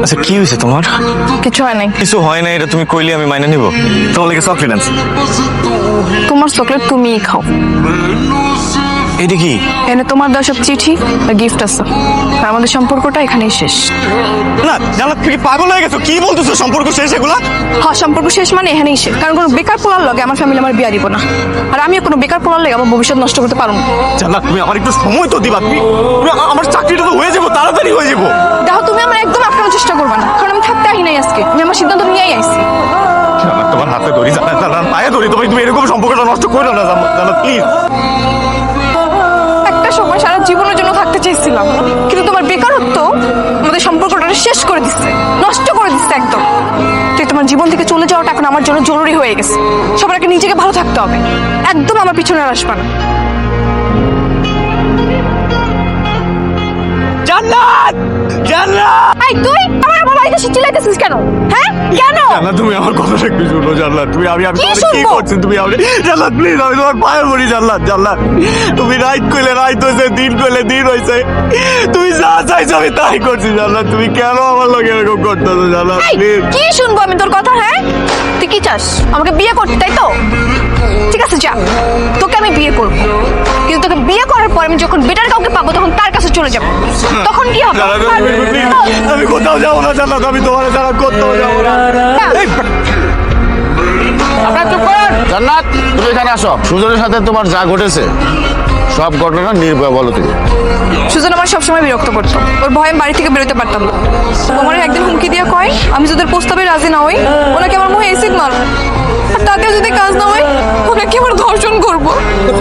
আচ্ছা কি হয়েছে তোমার? কিছু হয় নাই। কিছু হয় না, এটা তুমি কইলে আমি মাইনে নিব। তোমার লাগে চকলেট আনছি। তোমার চকলেট তুমিই খাও। এটা কি? এনে তোমার দেওয়া সব চিঠি আর গিফট আছে, আর আমাদের সম্পর্কটা এখানেই শেষ। না জানা, তুমি পাগল হয়ে গেছো? কি বলতেছো সম্পর্ক শেষ এগুলা? হ্যাঁ, সম্পর্ক শেষ মানে এখানেই শেষ। কারণ কোনো বেকার পোলার লগে আমার ফ্যামিলি আমার বিয়া দিব না, আর আমিও কোনো বেকার পোলার লগে আমার ভবিষ্যৎ নষ্ট করতে পারবো না। জানা, তুমি আমার একটু সময় তো দিবা। তুমি আমার চাকরিটা তো হয়ে যাবো, তাড়াতাড়ি হয়ে যাবো। দেখো, তুমি আমার একদম আটকানোর চেষ্টা করবে না, কারণ আমি থাকতে আহি নাই আজকে। আমি আমার সিদ্ধান্ত নিয়েই আইছি। তোমার হাতে ধরি, জানা পায়ে ধরি, তুমি এরকম সম্পর্কটা নষ্ট করো না জানা, প্লিজ। একটা সময় সারা জীবনের জন্য থাকতে চাইছিলাম, কিন্তু তোমার বেকারত্ব আমাদের সম্পর্কটা শেষ করে দিচ্ছে, নষ্ট করে দিচ্ছে একদম। তুই তোমার জীবন থেকে চলে যাওয়াটা এখন আমার জন্য জরুরি হয়ে গেছে। সবার আগে নিজেকে ভালো থাকতে হবে, একদম আমার পিছনে আর আসবে না। জান্নাত, জান্নাত! এই তুই আমার বাড়িতে এসে চিল্লাইতেছিস কেন? হ্যাঁ কেন? জান্নাত, তুমি আমার কথাটা একটু শুনো। জান্নাত, তুমি আমি কি তোমাকে কি শুনবো? করছি? তুমি আমি জান্নাত, প্লিজ, আমি তোমার পায়ে পড়ি। জান্নাত, জান্নাত, তুমি রাইট কইলে রাইট হয়েছে, দিন কইলে দিন হয়েছে। তুমি যা চাইছো আমি তাই করছি। জান্নাত, তুমি কেন আমার লগে এরকম করতেছো? জান্নাত, এই, প্লিজ। কি শুনবো আমি তোর কথা? হ্যাঁ, তুই কি চাস? আমাকে বিয়ে করতে, তাই তো? ঠিক আছে, যা, তোকে আমি বিয়ে করবো, কিন্তু তোকে বিয়ে করার পর আমি যখন বেটার কাউকে পাবো তখন তার কাছে চলে যাবো। তখন কি হবে? জান্নাত, আমি কোথাও যাবো না। জান্নাত, আমি তোমার ছাড়া কোথাও যাবো না। এই, আপনার চুপ করেন। জান্নাত, তুমি এখানে আসো। সুজনের সাথে তোমার যা ঘটেছে সব ঘটনা নির্ভয় বলো তুমি। সুজন আমার সবসময় বিরক্ত করতো, ওর ভয়ে আমি বাড়ি থেকে বেরোতে পারতাম না। তোমার একদিন হুমকি দিয়ে কয় আমি যদি ওর প্রস্তাবে রাজি না হই ওনাকে আমার মুখে এসিড মারবো, আর তাতেও যদি কাজ না হয় ওনাকে আমার ধর্ষণ করবো।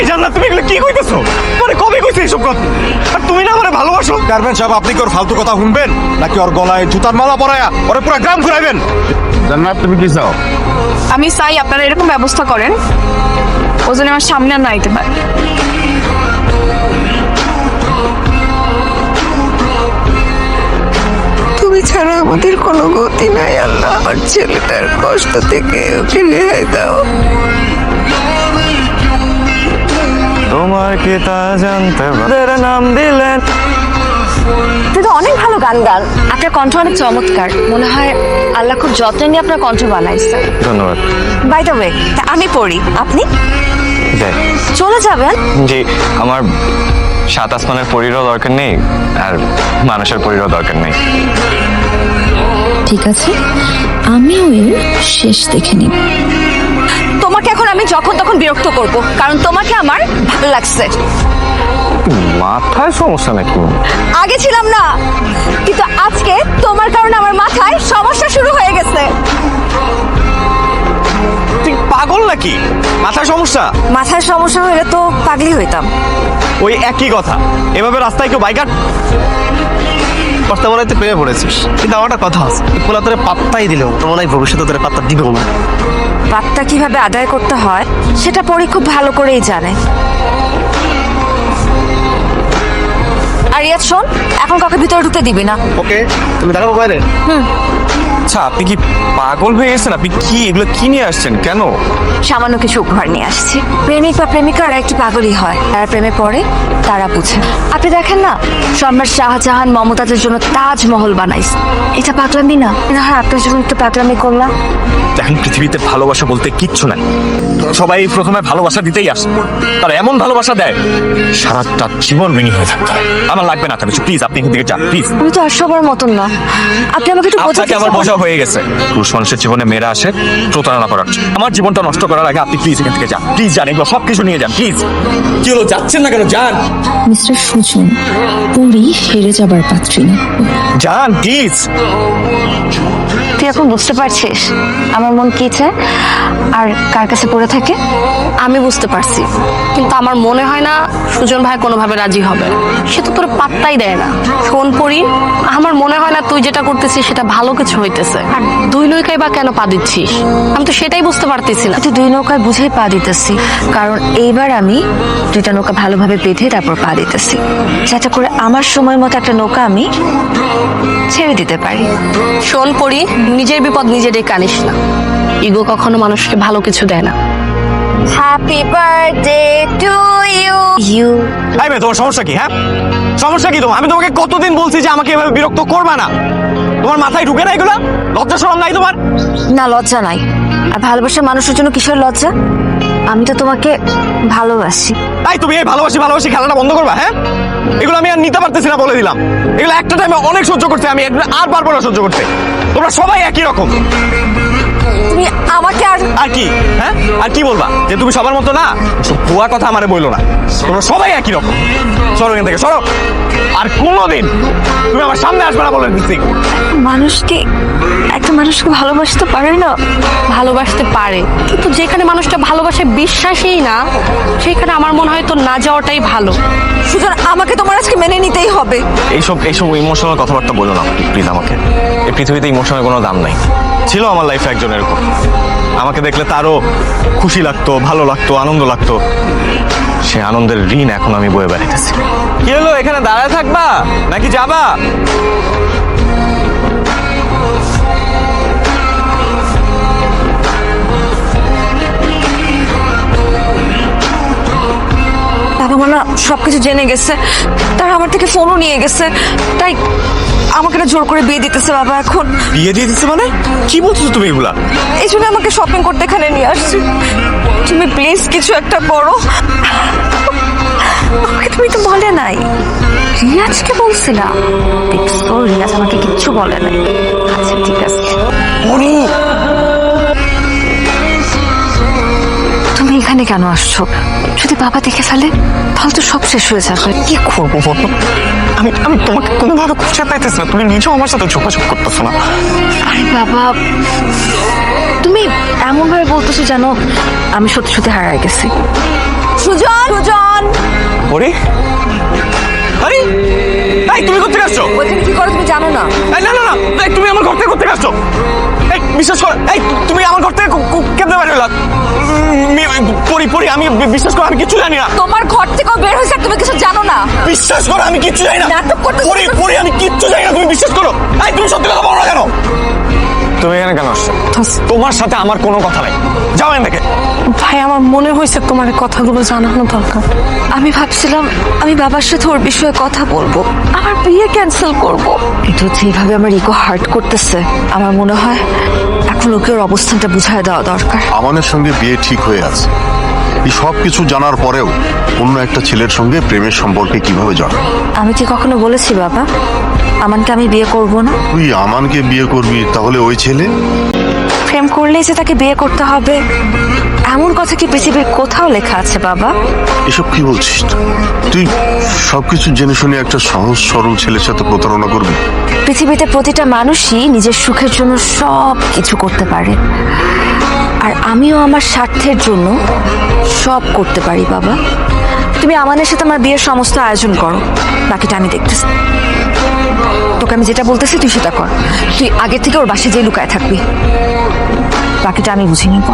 এই জান্নাত, তুমি এগুলো কি কইতেছো? মানে কবে কইছে এইসব কথা? আর তুমি না আমারে ভালোবাসো? গার্মেন্টস সাহেব, আপনি কি ওর ফালতু কথা শুনবেন নাকি ওর গলায় জুতার মালা পরায়া ওরে পুরো গ্রাম ঘুরাইবেন? জান্নাত, তুমি কি চাও? আমি চাই আপনারা এরকম ব্যবস্থা করেন ও যেন আমার সামনে আর না আইতে পারে। তুমি ছাড়া আমাদের কোনো গতি নাই আল্লাহ। আমার ছেলেটার কষ্ট থেকে ওকে রেহাই দাও। তোমার কি তা জানতে নাম দিলেন? তুই তো অনেক ভালো গান গান, আপনার কণ্ঠ অনেক চমৎকার। মনে হয় আল্লাহ খুব যত্ন নিয়ে আপনার কণ্ঠ বানাইছে। ধন্যবাদ। বাই দ্য ওয়ে, আমি পড়ি, আপনি যাই। চলে যাবেন? জি, আমার সাত আসমানের পরীরও দরকার নেই, আর মানুষের পরীরও দরকার নেই। ঠিক আছে, আমিও এর শেষ দেখে নিব। তোমাকে এখন আমি যখন তখন বিরক্ত করব, কারণ তোমাকে আমার ভালো লাগছে। মাথায় সমস্যা নাকি? আগে ছিলাম না, কিন্তু আজকে তোমার কারণে আমার মাথায় সমস্যা শুরু হয়ে গেছে। তুই পাগল নাকি? মাথায় সমস্যা? মাথায় সমস্যা হলে তো পাগলি হইতাম। ওই একই কথা। এভাবে রাস্তায় কেউ বাইকার প্রস্তাব বানাইতে পেয়ে পড়েছিস, কিন্তু আমার একটা কথা আছে, পোলা তোরে পাত্তাই দিল, মনে হয় ভবিষ্যতে তোরে পাত্তা দিবেও না। পাত্তা কিভাবে আদায় করতে হয় সেটা পরে খুব ভালো করেই জানে। আর রিয়াজ শোন, এখন কাউকে ভিতরে ঢুকতে দিবি না। ওকে, তুমি দাঁড়াবো বাইরে। আচ্ছা, আপনি কি পাগল হয়ে গেছেন? আপনি কি এগুলো কি নিয়ে আসছেন? কেন? সামান্য কিছু উপহার নিয়ে আসছি। প্রেমিক বা প্রেমিকারা একটু পাগলই হয়, আর প্রেমে পড়ে তারা বুঝে। আপনি দেখেন না, সম্রাট শাহজাহান মমতাজের জন্য তাজমহল বানাইছে। এটা পাগলামি না? না হয় আপনার জন্য একটু পাগলামি করলাম। এখন পৃথিবীতে ভালোবাসা বলতে কিচ্ছু নাই। সবাই প্রথমে ভালোবাসা দিতেই আসে, তারা এমন ভালোবাসা দেয় সারাটা জীবন ঋণী হয়ে থাকতে হয়। আমার লাগবে না কিছু, প্লিজ আপনি এখান থেকে যান প্লিজ। আমি তো আর সবার মতন না, আপনি আমাকে একটু আপনাকে আমার বোঝা হয়ে গেছে। পুরুষ মানুষের জীবনে মেয়েরা আসে প্রতারণা করার জন্য। আমার জীবনটা নষ্ট করার আগে আপনি প্লিজ এখান থেকে যান, প্লিজ যান, এগুলো সবকিছু নিয়ে যান প্লিজ। কি হলো, যাচ্ছেন না কেন? যান। মিস্টার সুজন, পুরী হেরে যাবার পাত্রী না। যান প্লিজ। তুই এখন বুঝতে পারছিস আমার মন কি চায় আর কার কাছে পড়ে থাকে? আমি বুঝতে পারছি, কিন্তু আমার মনে হয় না সুজন ভাই কোনোভাবে রাজি হবে। সে তো তোর পাত্তাই দেয় না। ফোন পড়ি, আমার মনে হয় না তুই যেটা করতেছিস সেটা ভালো কিছু হইতেছে। আর দুই নৌকায় বা কেন পা দিচ্ছিস? আমি তো সেটাই বুঝতে পারতেছি না। তুই দুই নৌকায় বুঝেই পা দিতেছি, কারণ এইবার আমি দুইটা নৌকা ভালোভাবে বেঁধে তারপর পা দিতেছি, যাতে করে আমার সময় মতো একটা নৌকা আমি ছেড়ে দিতে পারি। শোন পড়ি, নিজের বিপদ নিজে ডেকে আনিস না। ইগো কখনো মানুষকে ভালো কিছু দেয় না। Happy birthday to you. You এই মেয়ে, তোমার সমস্যা কি? হ্যাঁ, সমস্যা কি তোমার? আমি তোমাকে কতদিন বলছি যে আমাকে এভাবে বিরক্ত করবা না। তোমার মাথায় ঢুকে না এগুলো? লজ্জা শরম নাই তোমার? না, লজ্জা নাই। আর ভালোবাসার মানুষের জন্য কিসের লজ্জা? আমি তো তোমাকে ভালোবাসি। তাই তুমি এই ভালোবাসি ভালোবাসি খেলাটা বন্ধ করবা? হ্যাঁ, এগুলো আমি আর নিতে পারতেছি না, বলে দিলাম। এগুলো একটা টাইমে অনেক সহ্য করতে, আমি আর পারবো না সহ্য করতে। তোমরা সবাই একই রকম। তুমি আমাকে আর আর কি? হ্যাঁ, আর কি বলবা? যে তুমি সবার মতো না? ভুয়া কথা আমারে বইলো না। তোমরা সবাই একই রকম। সরো এখান থেকে, সরো। আর কোনোদিন তুমি আমার সামনে আসবে না বলে দিচ্ছি। একটা মানুষকে ভালোবাসতে পারে না। ভালোবাসতে পারে, কিন্তু যেখানে মানুষটা ভালোবাসে বিশ্বাসই না, সেখানে আমার মনে হয় তো না যাওয়াটাই ভালো। সুজন, আমাকে তোমার আজকে মেনে নিতেই হবে। এইসব ইমোশনাল কথাবার্তা বলো না প্লিজ আমাকে। এই পৃথিবীতে ইমোশনের কোনো দাম নাই। ছিল আমার লাইফে একজন এরকম, আমাকে দেখলে তারও খুশি লাগতো, ভালো লাগতো, আনন্দ লাগতো। সে আনন্দের ঋণ এখন আমি বয়ে বেড়াইতেছি। কি হলো, এখানে দাঁড়ায় থাকবা নাকি যাবা? বাবা মা না সবকিছু জেনে গেছে, তারা আমার থেকে ফোনও নিয়ে গেছে, তাই আমাকে না জোর করে বিয়ে দিতেছে বাবা এখন। বিয়ে দিয়ে দিচ্ছে মানে? কি বলছো তুমি এগুলা? এই জন্য আমাকে শপিং করতে এখানে নিয়ে আসছি। তুমি প্লিজ কিছু একটা করো। আমাকে তুমি তো বলে নাই, রিয়াজকে বলছিলাম। দেখছো, রিয়াজ আমাকে কিচ্ছু বলে নাই। আচ্ছা ঠিক আছে। তুমি এখানে কেন আসছো? যদি বাবা দেখে ফেলে তাহলে তো সব শেষ হয়ে যাবে। কি করবো বলো? আমি আমি তোমাকে কোনোভাবে খুঁজে পাইতেছি না। তুমি নিজেও আমার সাথে যোগাযোগ করতেছো না। আরে বাবা, তুমি এমন ভাবে বলতেছো জানো আমি সত্যি সত্যি হারাই গেছি। সুজন, সুজন, ওরে আরে, এই তুমি কোথা থেকে আসছো? ওইখানে কি করো তুমি জানো না? এই না না না, এই তুমি আমার ঘর থেকে কোথা থেকে আসছো? এই বিশ্বাস করো, এই তুমি আমার ঘর থেকে কেমনে বের হলা? পরি পরি, আমি বিশ্বাস করো আমি কিছু জানি না। তোমার ঘর থেকেও বের হয়েছে তুমি কিছু জানো না? বিশ্বাস করো আমি কিচ্ছু জানি না। নাটক করতেছো। পরি পরি, আমি কিচ্ছু জানি না, তুমি বিশ্বাস করো। এই তুমি সত্যি কথা বলো না কেন? তুমি এখানে কেন আসছো? তোমার সাথে আমার কোনো কথা নাই, যাও এখান থেকে। ভাই, আমার মনে হয়েছে তোমার এই কথাগুলো জানানো দরকার। আমি ভাবছিলাম আমি বাবার সাথে ওর বিষয়ে কথা বলবো, আমার বিয়ে ক্যান্সেল করব, কিন্তু যেভাবে আমার ইগো হার্ট করতেছে আমার মনে হয় এখন ওকে ওর অবস্থানটা বুঝায় দেওয়া দরকার। আমানের সঙ্গে বিয়ে ঠিক হয়ে আছে, এই সব কিছু জানার পরেও অন্য একটা ছেলের সঙ্গে প্রেমের সম্পর্কে কিভাবে জড়ায়? আমি কি কখনো বলেছি বাবা আমানকে আমি বিয়ে করব না? তুই আমানকে বিয়ে করবি, তাহলে ওই ছেলে? প্রেম করলেই যে তাকে বিয়ে করতে হবে এমন কথা কি পৃথিবীর কোথাও লেখা আছে বাবা? এসব কি বলছিস তুই? সবকিছু জেনে শুনে একটা সহজ সরল ছেলের সাথে প্রতারণা করবি? পৃথিবীতে প্রতিটা মানুষই নিজের সুখের জন্য সব কিছু করতে পারে, আর আমিও আমার স্বার্থের জন্য সব করতে পারি বাবা। তুমি আমানের সাথে আমার বিয়ের সমস্ত আয়োজন করো, বাকিটা আমি দেখতেছি। তোকে আমি যেটা বলতেছি তুই সেটা কর। তুই আগে থেকে ওর বাসায় যেয়ে লুকায় থাকবি, বাকিটা আমি বুঝে নিব।